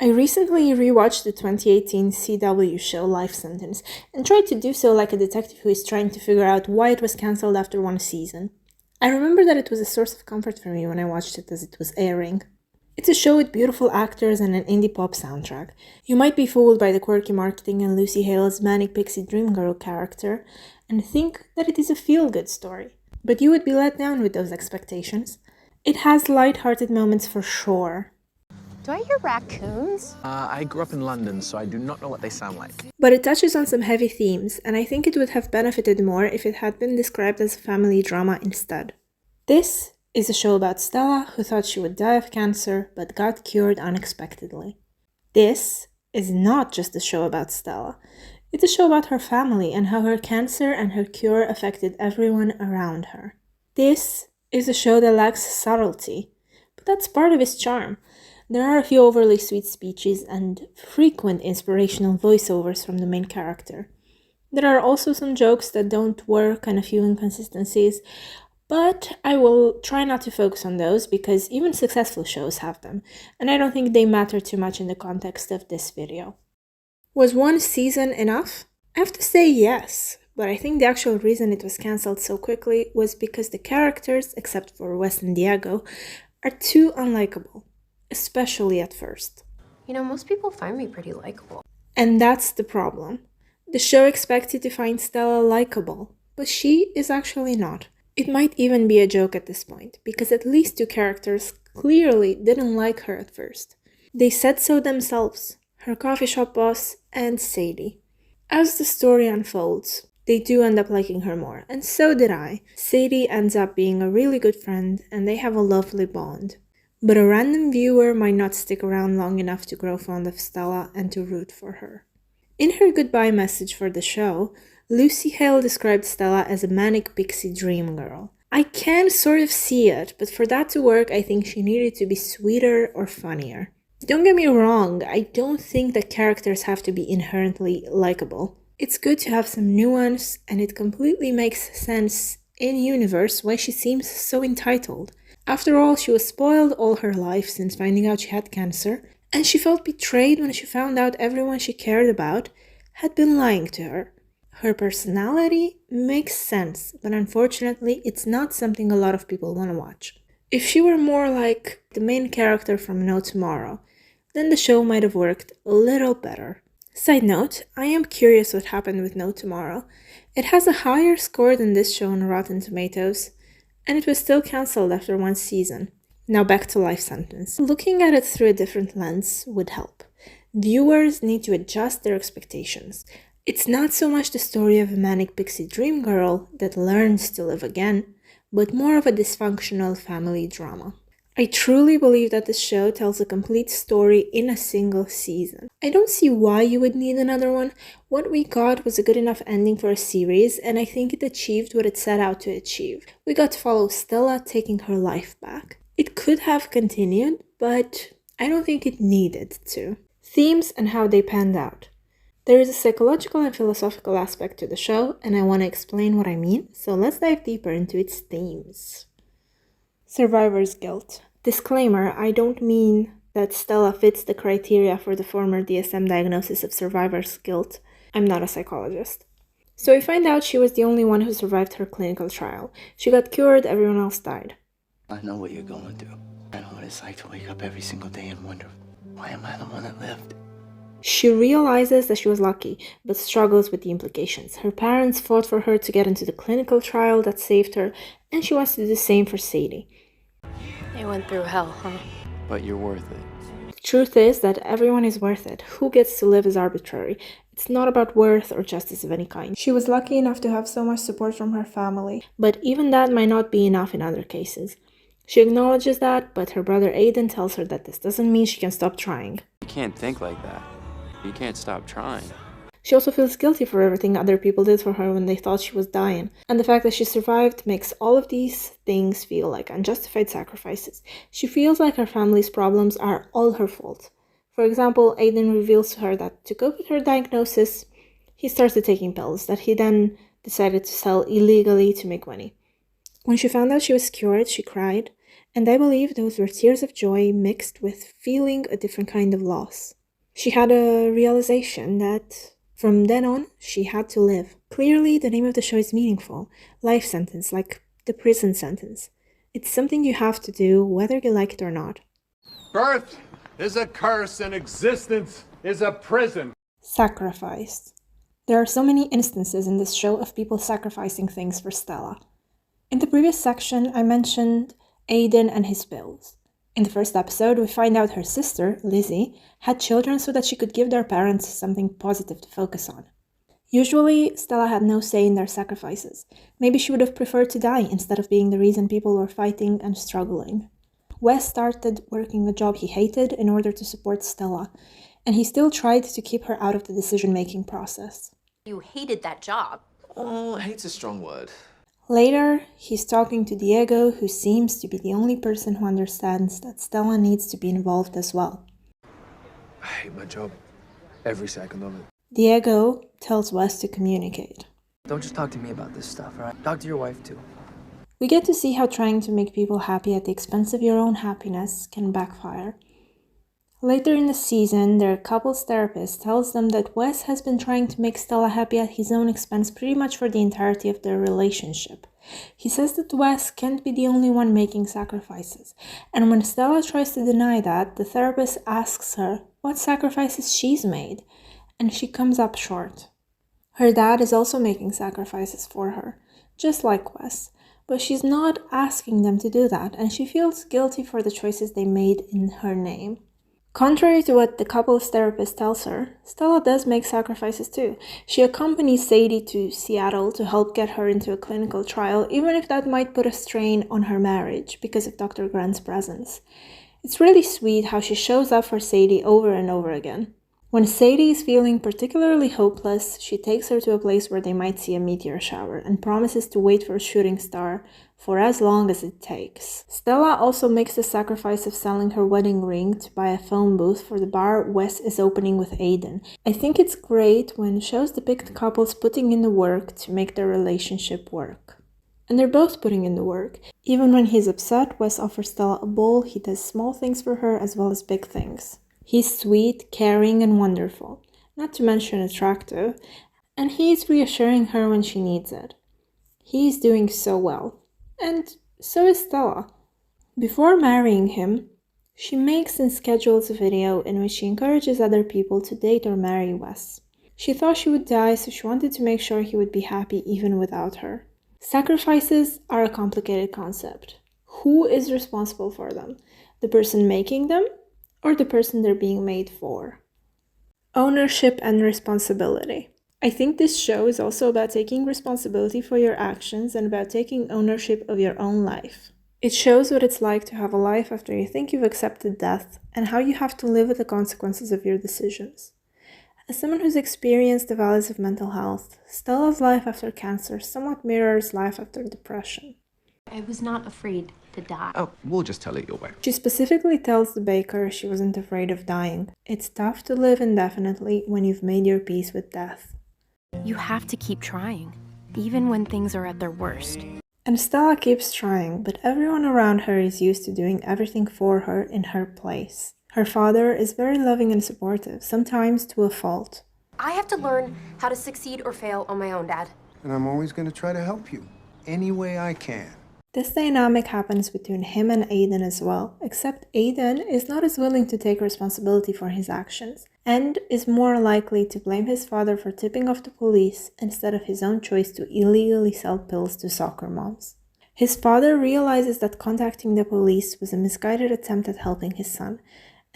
I recently rewatched the 2018 CW show Life Sentence and tried to do so like a detective who is trying to figure out why it was cancelled after one season. I remember that it was a source of comfort for me when I watched it as it was airing. It's a show with beautiful actors and an indie pop soundtrack. You might be fooled by the quirky marketing and Lucy Hale's manic pixie dream girl character and think that it is a feel-good story. But you would be let down with those expectations. It has light-hearted moments for sure. Do I hear raccoons? I grew up in London, so I do not know what they sound like. But it touches on some heavy themes, and I think it would have benefited more if it had been described as a family drama instead. This is a show about Stella, who thought she would die of cancer, but got cured unexpectedly. This is not just a show about Stella. It's a show about her family and how her cancer and her cure affected everyone around her. This is a show that lacks subtlety, but that's part of its charm. There are a few overly sweet speeches and frequent inspirational voiceovers from the main character. There are also some jokes that don't work and a few inconsistencies, but I will try not to focus on those because even successful shows have them, and I don't think they matter too much in the context of this video. Was one season enough? I have to say yes, but I think the actual reason it was cancelled so quickly was because the characters, except for Wes and Diego, are too unlikable, especially at first. You know, most people find me pretty likable. And that's the problem. The show expects you to find Stella likable, but she is actually not. It might even be a joke at this point, because at least two characters clearly didn't like her at first. They said so themselves, her coffee shop boss and Sadie. As the story unfolds, they do end up liking her more, and so did I. Sadie ends up being a really good friend, and they have a lovely bond. But a random viewer might not stick around long enough to grow fond of Stella and to root for her. In her goodbye message for the show, Lucy Hale described Stella as a manic pixie dream girl. I can sort of see it, but for that to work, I think she needed to be sweeter or funnier. Don't get me wrong, I don't think that characters have to be inherently likable. It's good to have some nuance, and it completely makes sense in universe why she seems so entitled. After all, she was spoiled all her life since finding out she had cancer, and she felt betrayed when she found out everyone she cared about had been lying to her. Her personality makes sense, but unfortunately, it's not something a lot of people want to watch. If she were more like the main character from No Tomorrow, then the show might have worked a little better. Side note, I am curious what happened with No Tomorrow. It has a higher score than this show on Rotten Tomatoes, and it was still cancelled after one season. Now back to Life Sentence. Looking at it through a different lens would help. Viewers need to adjust their expectations. It's not so much the story of a manic pixie dream girl that learns to live again, but more of a dysfunctional family drama. I truly believe that this show tells a complete story in a single season. I don't see why you would need another one. What we got was a good enough ending for a series, and I think it achieved what it set out to achieve. We got to follow Stella taking her life back. It could have continued, but I don't think it needed to. Themes and how they panned out. There is a psychological and philosophical aspect to the show, and I want to explain what I mean, so let's dive deeper into its themes. Survivor's guilt. Disclaimer, I don't mean that Stella fits the criteria for the former DSM diagnosis of survivor's guilt. I'm not a psychologist. So we find out she was the only one who survived her clinical trial. She got cured, everyone else died. I know what you're going through. I know what it's like to wake up every single day and wonder, why am I the one that lived? She realizes that she was lucky, but struggles with the implications. Her parents fought for her to get into the clinical trial that saved her, and she wants to do the same for Sadie. They went through hell, huh? But you're worth it. The truth is that everyone is worth it. Who gets to live is arbitrary. It's not about worth or justice of any kind. She was lucky enough to have so much support from her family, but even that might not be enough in other cases. She acknowledges that, but her brother Aiden tells her that this doesn't mean she can stop trying. You can't think like that. You can't stop trying. She also feels guilty for everything other people did for her when they thought she was dying, and the fact that she survived makes all of these things feel like unjustified sacrifices. She feels like her family's problems are all her fault. For example, Aiden reveals to her that to cope with her diagnosis, he started taking pills that he then decided to sell illegally to make money. When she found out she was cured, she cried, And I believe those were tears of joy mixed with feeling a different kind of loss. She had a realization that from then on, she had to live. Clearly, the name of the show is meaningful. Life sentence, like the prison sentence. It's something you have to do, whether you like it or not. Birth is a curse and existence is a prison. Sacrificed. There are so many instances in this show of people sacrificing things for Stella. In the previous section, I mentioned Aiden and his pills. In the first episode, we find out her sister, Lizzie, had children so that she could give their parents something positive to focus on. Usually, Stella had no say in their sacrifices. Maybe she would have preferred to die instead of being the reason people were fighting and struggling. Wes started working a job he hated in order to support Stella, and he still tried to keep her out of the decision-making process. You hated that job. Oh, hate's a strong word. Later, he's talking to Diego, who seems to be the only person who understands that Stella needs to be involved as well. I hate my job. Every second of it. Diego tells Wes to communicate. Don't just talk to me about this stuff, alright? Talk to your wife too. We get to see how trying to make people happy at the expense of your own happiness can backfire. Later in the season, their couples therapist tells them that Wes has been trying to make Stella happy at his own expense pretty much for the entirety of their relationship. He says that Wes can't be the only one making sacrifices, and when Stella tries to deny that, the therapist asks her what sacrifices she's made, and she comes up short. Her dad is also making sacrifices for her, just like Wes, but she's not asking them to do that, and she feels guilty for the choices they made in her name. Contrary to what the couple's therapist tells her, Stella does make sacrifices too. She accompanies Sadie to Seattle to help get her into a clinical trial, even if that might put a strain on her marriage because of Dr. Grant's presence. It's really sweet how she shows up for Sadie over and over again. When Sadie is feeling particularly hopeless, she takes her to a place where they might see a meteor shower and promises to wait for a shooting star for as long as it takes. Stella also makes the sacrifice of selling her wedding ring to buy a phone booth for the bar Wes is opening with Aiden. I think it's great when shows depict couples putting in the work to make their relationship work. And they're both putting in the work. Even when he's upset, Wes offers Stella a bowl. He does small things for her as well as big things. He's sweet, caring, and wonderful, not to mention attractive, and he's reassuring her when she needs it. He's doing so well, and so is Stella. Before marrying him, she makes and schedules a video in which she encourages other people to date or marry Wes. She thought she would die, so she wanted to make sure he would be happy even without her. Sacrifices are a complicated concept. Who is responsible for them? The person making them? Or the person they're being made for? Ownership and responsibility. I think this show is also about taking responsibility for your actions and about taking ownership of your own life. It shows what it's like to have a life after you think you've accepted death and how you have to live with the consequences of your decisions. As someone who's experienced the valleys of mental health, Stella's life after cancer somewhat mirrors life after depression. I was not afraid to die. Oh, we'll just tell it your way. She specifically tells the baker she wasn't afraid of dying. It's tough to live indefinitely when you've made your peace with death. You have to keep trying, even when things are at their worst. And Stella keeps trying, but everyone around her is used to doing everything for her in her place. Her father is very loving and supportive, sometimes to a fault. I have to learn how to succeed or fail on my own, Dad. And I'm always going to try to help you any way I can. This dynamic happens between him and Aiden as well, except Aiden is not as willing to take responsibility for his actions, and is more likely to blame his father for tipping off the police instead of his own choice to illegally sell pills to soccer moms. His father realizes that contacting the police was a misguided attempt at helping his son,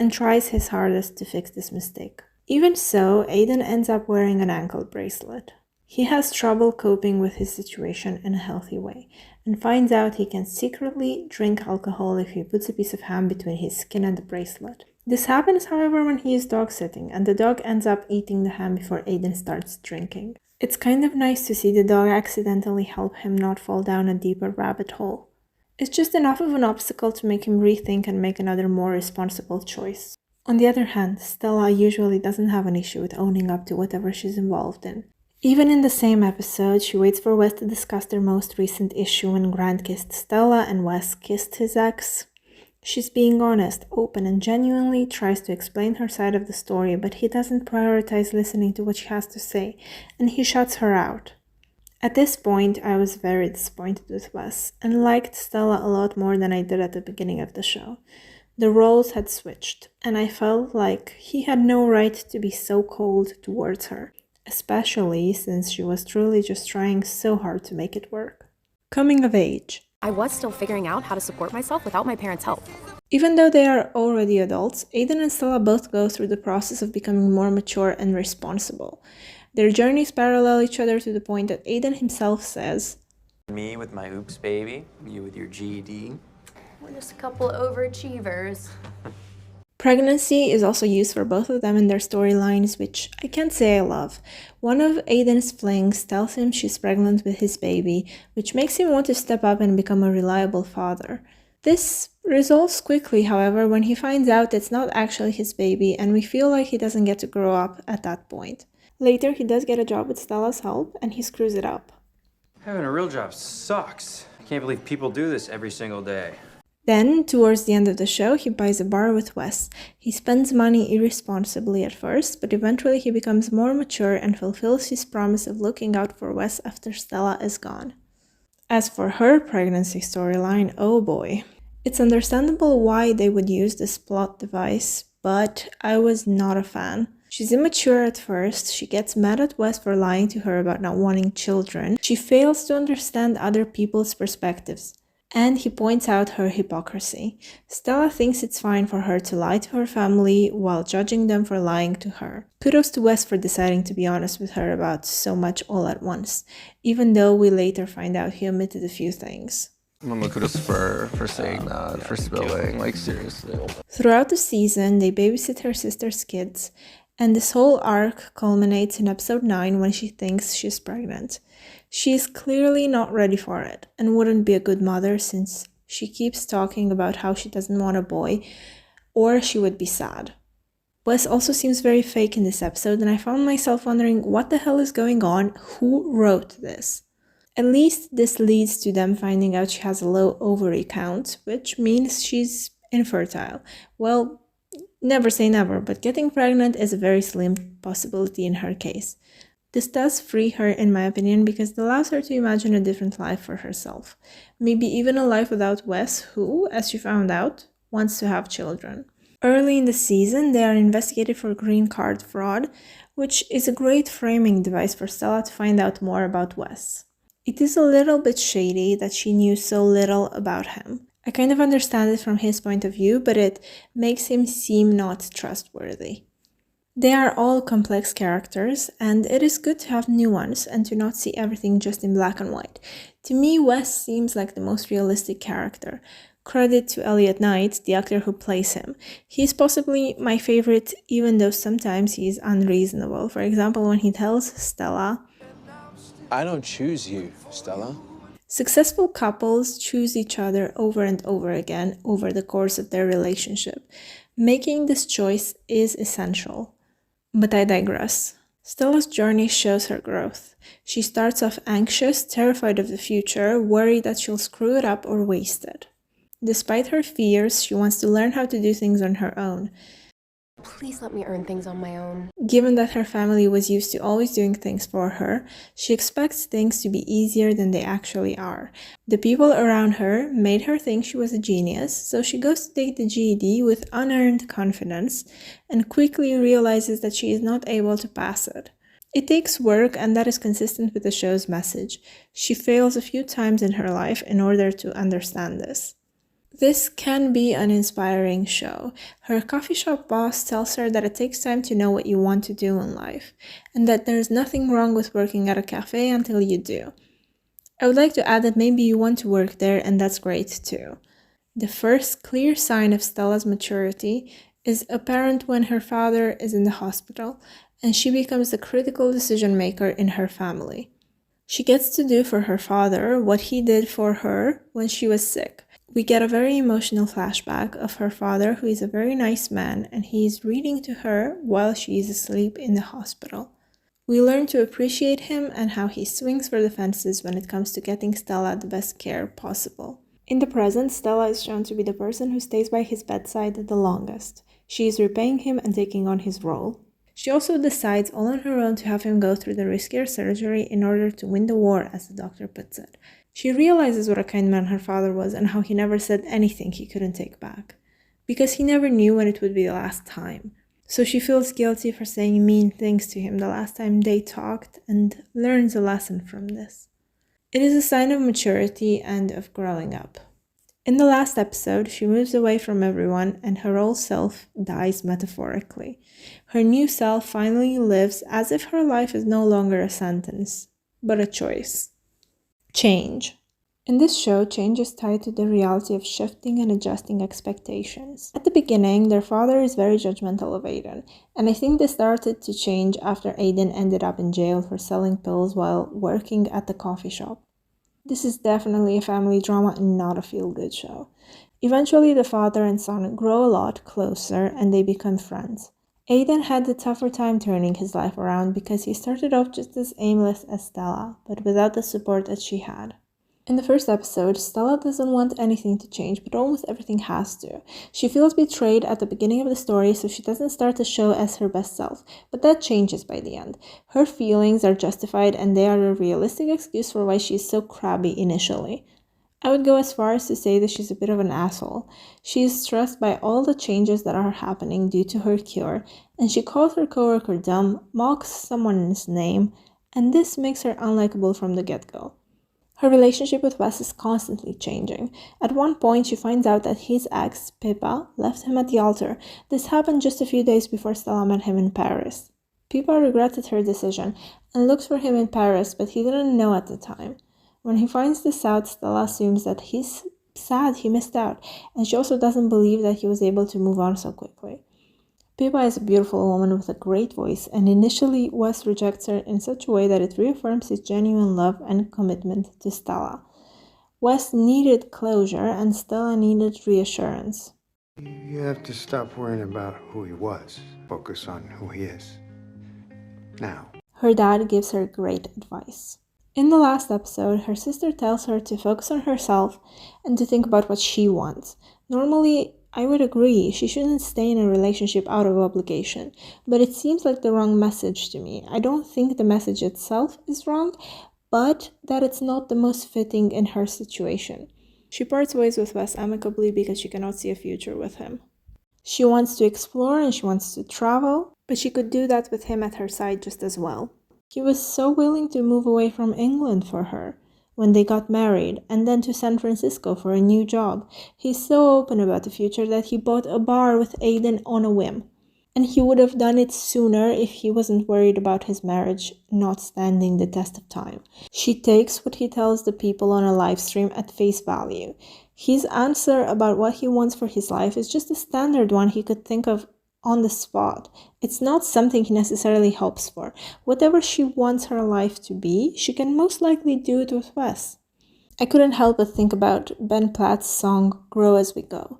and tries his hardest to fix this mistake. Even so, Aiden ends up wearing an ankle bracelet. He has trouble coping with his situation in a healthy way, and finds out he can secretly drink alcohol if he puts a piece of ham between his skin and the bracelet. This happens, however, when he is dog sitting, and the dog ends up eating the ham before Aiden starts drinking. It's kind of nice to see the dog accidentally help him not fall down a deeper rabbit hole. It's just enough of an obstacle to make him rethink and make another more responsible choice. On the other hand, Stella usually doesn't have an issue with owning up to whatever she's involved in. Even in the same episode, she waits for Wes to discuss their most recent issue when Grant kissed Stella and Wes kissed his ex. She's being honest, open, and genuinely tries to explain her side of the story, but he doesn't prioritize listening to what she has to say, and he shuts her out. At this point, I was very disappointed with Wes, and liked Stella a lot more than I did at the beginning of the show. The roles had switched, and I felt like he had no right to be so cold towards her, especially since she was truly just trying so hard to make it work. Coming of age. I was still figuring out how to support myself without my parents' help. Even though they are already adults, Aiden and Stella both go through the process of becoming more mature and responsible. Their journeys parallel each other to the point that Aiden himself says, Me with my oops baby, you with your GED. We're just a couple overachievers. Pregnancy is also used for both of them in their storylines, which I can't say I love. One of Aiden's flings tells him she's pregnant with his baby, which makes him want to step up and become a reliable father. This resolves quickly, however, when he finds out it's not actually his baby, and we feel like he doesn't get to grow up at that point. Later, he does get a job with Stella's help, and he screws it up. Having a real job sucks. I can't believe people do this every single day. Then, towards the end of the show, he buys a bar with Wes. He spends money irresponsibly at first, but eventually he becomes more mature and fulfills his promise of looking out for Wes after Stella is gone. As for her pregnancy storyline, oh boy. It's understandable why they would use this plot device, but I was not a fan. She's immature at first, she gets mad at Wes for lying to her about not wanting children, she fails to understand other people's perspectives, and he points out her hypocrisy. Stella thinks it's fine for her to lie to her family while judging them for lying to her. Kudos to Wes for deciding to be honest with her about so much all at once, even though we later find out he omitted a few things. Mama kudos for saying that, for spilling, like seriously. Throughout the season, they babysit her sister's kids, and this whole arc culminates in episode 9 when she thinks she's pregnant. She is clearly not ready for it, and wouldn't be a good mother since she keeps talking about how she doesn't want a boy, or she would be sad. Wes also seems very fake in this episode, and I found myself wondering what the hell is going on, who wrote this? At least this leads to them finding out she has a low ovary count, which means she's infertile. Well, never say never, but getting pregnant is a very slim possibility in her case. This does free her, in my opinion, because it allows her to imagine a different life for herself. Maybe even a life without Wes, who, as she found out, wants to have children. Early in the season, they are investigated for green card fraud, which is a great framing device for Stella to find out more about Wes. It is a little bit shady that she knew so little about him. I kind of understand it from his point of view, but it makes him seem not trustworthy. They are all complex characters, and it is good to have nuance and to not see everything just in black and white. To me, Wes seems like the most realistic character. Credit to Elliot Knight, the actor who plays him. He's possibly my favorite, even though sometimes he's unreasonable. For example, when he tells Stella, I don't choose you, Stella. Successful couples choose each other over and over again over the course of their relationship. Making this choice is essential. But I digress. Stella's journey shows her growth. She starts off anxious, terrified of the future, worried that she'll screw it up or waste it. Despite her fears, she wants to learn how to do things on her own. Please let me earn things on my own. Given that her family was used to always doing things for her, she expects things to be easier than they actually are. The people around her made her think she was a genius, so she goes to take the GED with unearned confidence and quickly realizes that she is not able to pass it. It takes work, and that is consistent with the show's message. She fails a few times in her life in order to understand this. This can be an inspiring show. Her coffee shop boss tells her that it takes time to know what you want to do in life, and that there's nothing wrong with working at a cafe until you do. I would like to add that maybe you want to work there, and that's great too. The first clear sign of Stella's maturity is apparent when her father is in the hospital, and she becomes the critical decision maker in her family. She gets to do for her father what he did for her when she was sick. We get a very emotional flashback of her father, who is a very nice man, and he is reading to her while she is asleep in the hospital. We learn to appreciate him and how he swings for the fences when it comes to getting Stella the best care possible. In the present, Stella is shown to be the person who stays by his bedside the longest. She is repaying him and taking on his role. She also decides all on her own to have him go through the riskier surgery in order to win the war, as the doctor puts it. She realizes what a kind man her father was and how he never said anything he couldn't take back, because he never knew when it would be the last time. So she feels guilty for saying mean things to him the last time they talked and learns a lesson from this. It is a sign of maturity and of growing up. In the last episode, she moves away from everyone and her old self dies metaphorically. Her new self finally lives as if her life is no longer a sentence, but a choice. Change. In this show, change is tied to the reality of shifting and adjusting expectations. At the beginning, their father is very judgmental of Aiden, and I think this started to change after Aiden ended up in jail for selling pills while working at the coffee shop. This is definitely a family drama and not a feel-good show. Eventually, the father and son grow a lot closer and they become friends. Aiden had a tougher time turning his life around because he started off just as aimless as Stella, but without the support that she had. In the first episode, Stella doesn't want anything to change, but almost everything has to. She feels betrayed at the beginning of the story, so she doesn't start the show as her best self, but that changes by the end. Her feelings are justified and they are a realistic excuse for why she is so crabby initially. I would go as far as to say that she's a bit of an asshole. She is stressed by all the changes that are happening due to her cure, and she calls her coworker dumb, mocks someone's name, and this makes her unlikable from the get-go. Her relationship with Wes is constantly changing. At one point, she finds out that his ex, Pippa, left him at the altar. This happened just a few days before Stella met him in Paris. Pippa regretted her decision and looked for him in Paris, but he didn't know at the time. When he finds this out, Stella assumes that he's sad he missed out, and she also doesn't believe that he was able to move on so quickly. Pippa is a beautiful woman with a great voice, and initially Wes rejects her in such a way that it reaffirms his genuine love and commitment to Stella. Wes needed closure, and Stella needed reassurance. You have to stop worrying about who he was. Focus on who he is. Now. Her dad gives her great advice. In the last episode, her sister tells her to focus on herself and to think about what she wants. Normally, I would agree, she shouldn't stay in a relationship out of obligation, but it seems like the wrong message to me. I don't think the message itself is wrong, but that it's not the most fitting in her situation. She parts ways with Wes amicably because she cannot see a future with him. She wants to explore and she wants to travel, but she could do that with him at her side just as well. He was so willing to move away from England for her when they got married, and then to San Francisco for a new job. He's so open about the future that he bought a bar with Aiden on a whim. And he would have done it sooner if he wasn't worried about his marriage not standing the test of time. She takes what he tells the people on a live stream at face value. His answer about what he wants for his life is just a standard one he could think of on the spot. It's not something he necessarily hopes for. Whatever she wants her life to be, she can most likely do it with Wes. I couldn't help but think about Ben Platt's song Grow As We Go.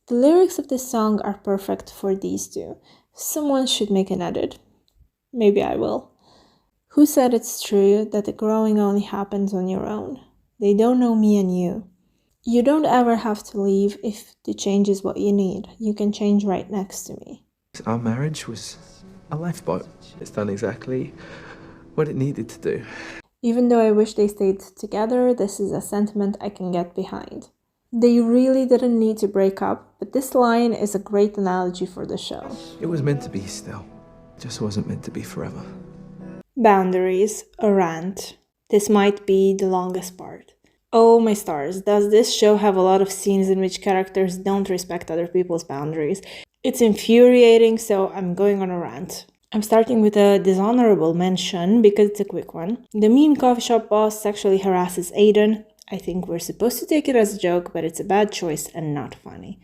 The lyrics of this song are perfect for these two. Someone should make an edit. Maybe I will. Who said it's true that the growing only happens on your own? They don't know me and you. You don't ever have to leave if the change is what you need. You can change right next to me. Our marriage was a lifeboat. It's done exactly what it needed to do. Even though I wish they stayed together, this is a sentiment I can get behind. They really didn't need to break up, but this line is a great analogy for the show. It was meant to be still. It just wasn't meant to be forever. Boundaries, a rant. This might be the longest part. Oh my stars, does this show have a lot of scenes in which characters don't respect other people's boundaries? It's infuriating, so I'm going on a rant. I'm starting with a dishonorable mention because it's a quick one. The mean coffee shop boss sexually harasses Aiden. I think we're supposed to take it as a joke, but it's a bad choice and not funny.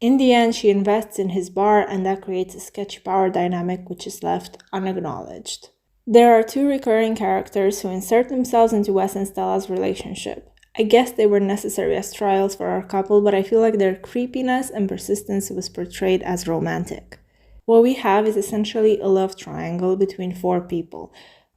In the end, she invests in his bar and that creates a sketchy power dynamic which is left unacknowledged. There are two recurring characters who insert themselves into Wes and Stella's relationship. I guess they were necessary as trials for our couple, but I feel like their creepiness and persistence was portrayed as romantic. What we have is essentially a love triangle between four people.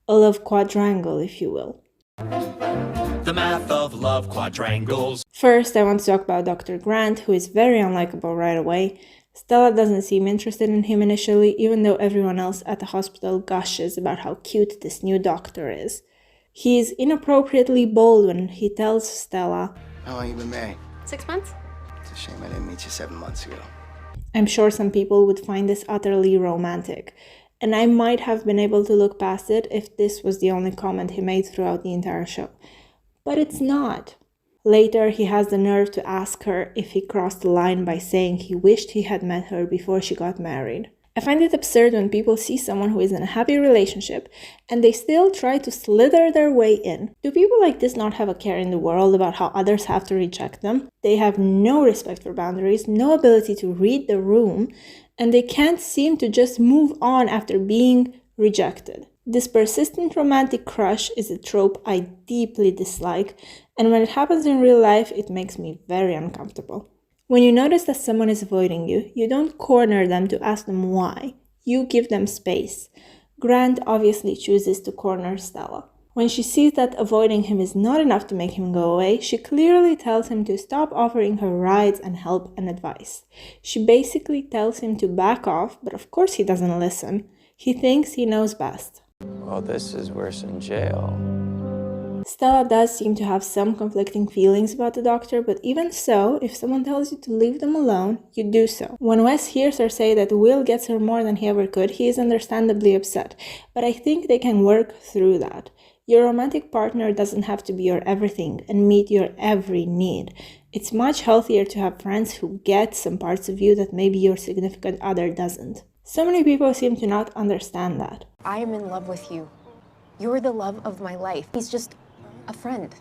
A love quadrangle, if you will. The math of love quadrangles. First, I want to talk about Dr. Grant, who is very unlikable right away. Stella doesn't seem interested in him initially, even though everyone else at the hospital gushes about how cute this new doctor is. He's inappropriately bold when he tells Stella, How long you been married? 6 months? It's a shame I didn't meet you 7 months ago. I'm sure some people would find this utterly romantic, and I might have been able to look past it if this was the only comment he made throughout the entire show. But it's not. Later, he has the nerve to ask her if he crossed the line by saying he wished he had met her before she got married. I find it absurd when people see someone who is in a happy relationship and they still try to slither their way in. Do people like this not have a care in the world about how others have to reject them? They have no respect for boundaries, no ability to read the room, and they can't seem to just move on after being rejected. This persistent romantic crush is a trope I deeply dislike, and when it happens in real life, it makes me very uncomfortable. When you notice that someone is avoiding you, you don't corner them to ask them why. You give them space. Grant obviously chooses to corner Stella. When she sees that avoiding him is not enough to make him go away, she clearly tells him to stop offering her rides and help and advice. She basically tells him to back off, but of course he doesn't listen. He thinks he knows best. Well, this is worse than jail. Stella does seem to have some conflicting feelings about the doctor, but even so, if someone tells you to leave them alone, you do so. When Wes hears her say that Will gets her more than he ever could, he is understandably upset, but I think they can work through that. Your romantic partner doesn't have to be your everything and meet your every need. It's much healthier to have friends who get some parts of you that maybe your significant other doesn't. So many people seem to not understand that. I am in love with you. You're the love of my life. He's just a friend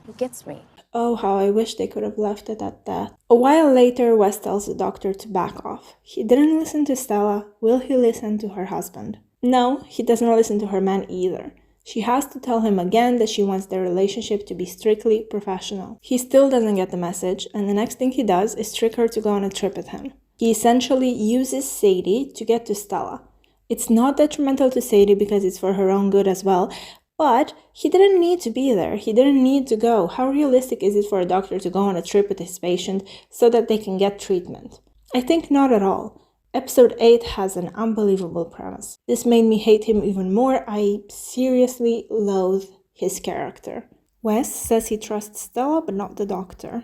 who gets me. Oh, how I wish they could have left it at that. A while later, Wes tells the doctor to back off. He didn't listen to Stella. Will he listen to her husband? No, he doesn't listen to her man either. She has to tell him again that she wants their relationship to be strictly professional. He still doesn't get the message, and the next thing he does is trick her to go on a trip with him. He essentially uses Sadie to get to Stella. It's not detrimental to Sadie because it's for her own good as well, but he didn't need to be there. He didn't need to go. How realistic is it for a doctor to go on a trip with his patient so that they can get treatment? I think not at all. Episode 8 has an unbelievable premise. This made me hate him even more. I seriously loathe his character. Wes says he trusts Stella but not the doctor.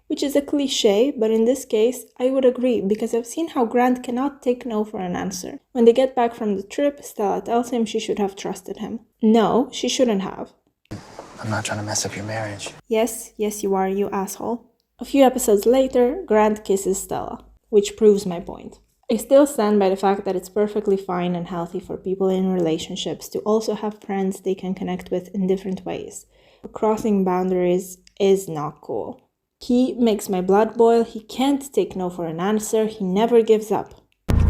Which is a cliche, but in this case, I would agree because I've seen how Grant cannot take no for an answer. When they get back from the trip, Stella tells him she should have trusted him. No, she shouldn't have. I'm not trying to mess up your marriage. Yes, you are, you asshole. A few episodes later, Grant kisses Stella, which proves my point. I still stand by the fact that it's perfectly fine and healthy for people in relationships to also have friends they can connect with in different ways. But crossing boundaries is not cool. He makes my blood boil, he can't take no for an answer, he never gives up.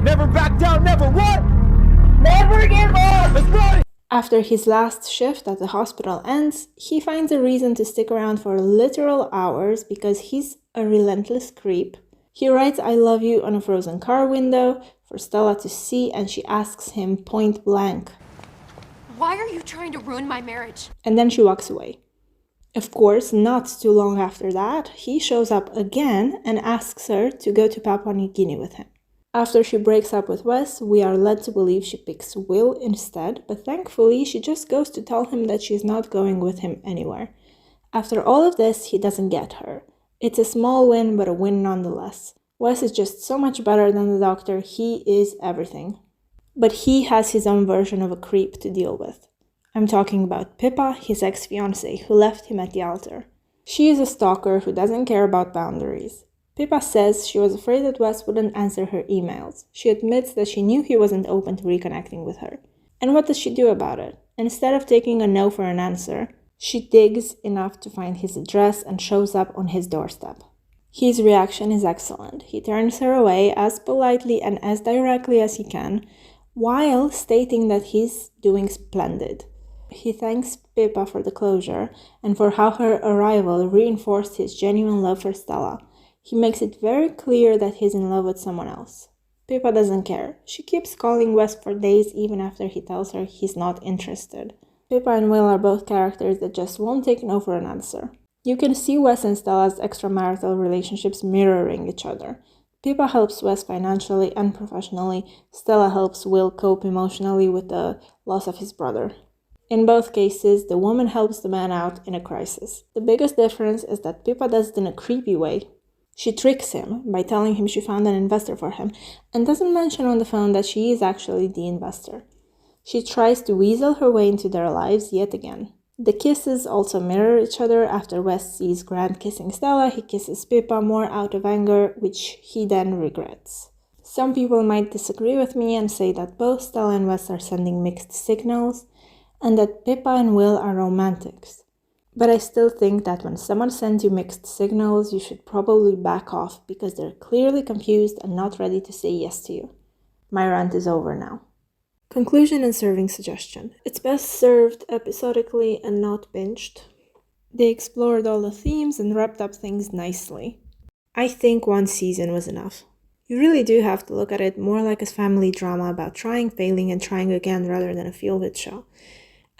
Never back down, never what? Never give up! Let's run! After his last shift at the hospital ends, he finds a reason to stick around for literal hours because he's a relentless creep. He writes I love you on a frozen car window for Stella to see, and she asks him point blank, Why are you trying to ruin my marriage? and then she walks away. Of course, not too long after that, he shows up again and asks her to go to Papua New Guinea with him. After she breaks up with Wes, we are led to believe she picks Will instead, but thankfully she just goes to tell him that she's not going with him anywhere. After all of this, he doesn't get her. It's a small win, but a win nonetheless. Wes is just so much better than the doctor, he is everything. But he has his own version of a creep to deal with. I'm talking about Pippa, his ex-fiancée, who left him at the altar. She is a stalker who doesn't care about boundaries. Pippa says she was afraid that Wes wouldn't answer her emails. She admits that she knew he wasn't open to reconnecting with her. And what does she do about it? Instead of taking a no for an answer, she digs enough to find his address and shows up on his doorstep. His reaction is excellent. He turns her away as politely and as directly as he can, while stating that he's doing splendid. He thanks Pippa for the closure and for how her arrival reinforced his genuine love for Stella. He makes it very clear that he's in love with someone else. Pippa doesn't care. She keeps calling Wes for days even after he tells her he's not interested. Pippa and Will are both characters that just won't take no for an answer. You can see Wes and Stella's extramarital relationships mirroring each other. Pippa helps Wes financially and professionally. Stella helps Will cope emotionally with the loss of his brother. In both cases, the woman helps the man out in a crisis. The biggest difference is that Pippa does it in a creepy way. She tricks him by telling him she found an investor for him and doesn't mention on the phone that she is actually the investor. She tries to weasel her way into their lives yet again. The kisses also mirror each other. After Wes sees Grant kissing Stella, he kisses Pippa more out of anger, which he then regrets. Some people might disagree with me and say that both Stella and Wes are sending mixed signals, and that Pippa and Will are romantics. But I still think that when someone sends you mixed signals, you should probably back off because they're clearly confused and not ready to say yes to you. My rant is over now. Conclusion and serving suggestion. It's best served episodically and not binged. They explored all the themes and wrapped up things nicely. I think one season was enough. You really do have to look at it more like a family drama about trying, failing, and trying again rather than a feel-good show.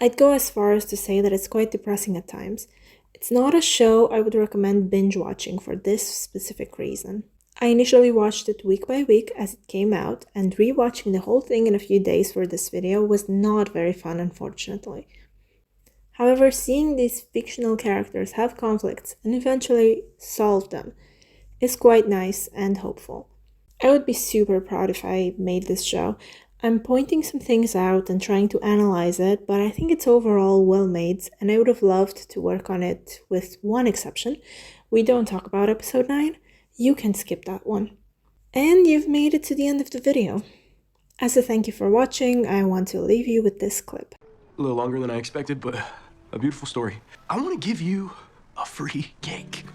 I'd go as far as to say that it's quite depressing at times. It's not a show I would recommend binge watching for this specific reason. I initially watched it week by week as it came out, and rewatching the whole thing in a few days for this video was not very fun, unfortunately. However, seeing these fictional characters have conflicts and eventually solve them is quite nice and hopeful. I would be super proud if I made this show. I'm pointing some things out and trying to analyze it, but I think it's overall well made, and I would have loved to work on it with one exception. We don't talk about episode 9. You can skip that one. And you've made it to the end of the video. As a thank you for watching, I want to leave you with this clip. A little longer than I expected, but a beautiful story. I want to give you a free cake.